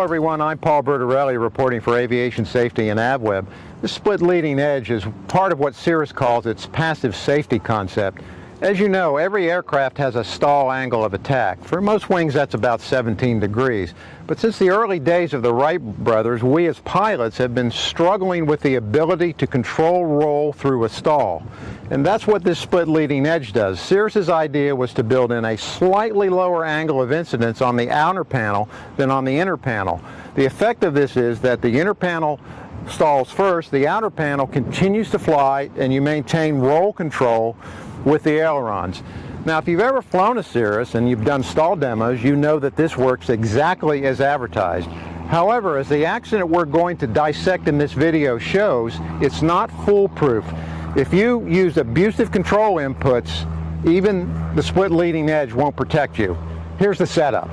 everyone, I'm Paul Bertorelli reporting for Aviation Safety and AvWeb. The split leading edge is part of what Cirrus calls its passive safety concept. As you know, every aircraft has a stall angle of attack. For most wings that's about 17 degrees. But since the early days of the Wright brothers, we as pilots have been struggling with the ability to control roll through a stall. And that's what this split leading edge does. Cirrus's idea was to build in a slightly lower angle of incidence on the outer panel than on the inner panel. The effect of this is that the inner panel stalls first, the outer panel continues to fly, and you maintain roll control with the ailerons. Now, if you've ever flown a Cirrus and you've done stall demos, you know that this works exactly as advertised. However, as the accident we're going to dissect in this video shows, it's not foolproof. If you use abusive control inputs, even the split leading edge won't protect you. Here's the setup.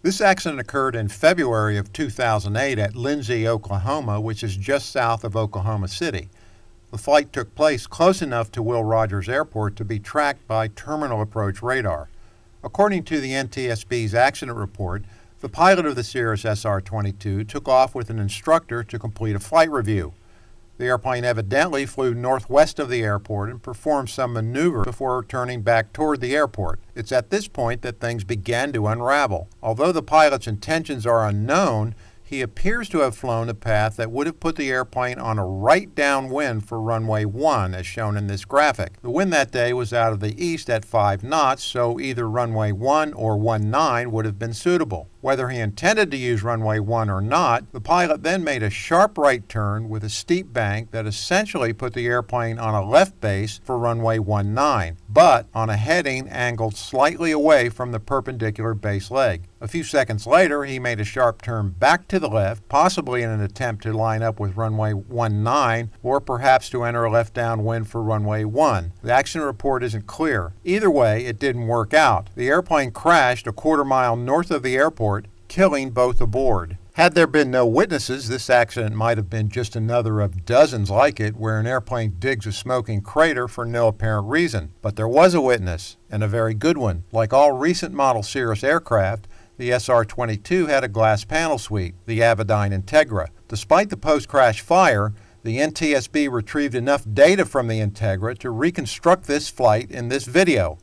This accident occurred in February of 2008 at Lindsay, Oklahoma, which is just south of Oklahoma City. The flight took place close enough to Will Rogers Airport to be tracked by terminal approach radar. According to the NTSB's accident report, the pilot of the Cirrus SR22 took off with an instructor to complete a flight review. The airplane evidently flew northwest of the airport and performed some maneuver before turning back toward the airport. It's at this point that things began to unravel. Although the pilot's intentions are unknown, he appears to have flown a path that would have put the airplane on a right downwind for runway 1, as shown in this graphic. The wind that day was out of the east at 5 knots, so either runway 1 or 19 would have been suitable. Whether he intended to use runway 1 or not, the pilot then made a sharp right turn with a steep bank that essentially put the airplane on a left base for runway 19, but on a heading angled slightly away from the perpendicular base leg. A few seconds later, he made a sharp turn back to the left, possibly in an attempt to line up with runway 19, or perhaps to enter left downwind for runway 1. The accident report isn't clear. Either way, it didn't work out. The airplane crashed a quarter-mile north of the airport, killing both aboard. Had there been no witnesses, this accident might have been just another of dozens like it where an airplane digs a smoking crater for no apparent reason. But there was a witness, and a very good one. Like all recent model Cirrus aircraft, the SR22 had a glass panel suite, the Aviation Integra. Despite the post-crash fire, the NTSB retrieved enough data from the Integra to reconstruct this flight in this video.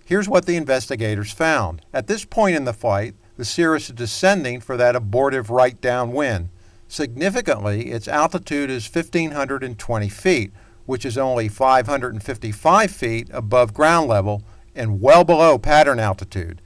Here's what the investigators found. At this point in the flight, the Cirrus is descending for that abortive right downwind. Significantly, its altitude is 1,520 feet, which is only 555 feet above ground level and well below pattern altitude.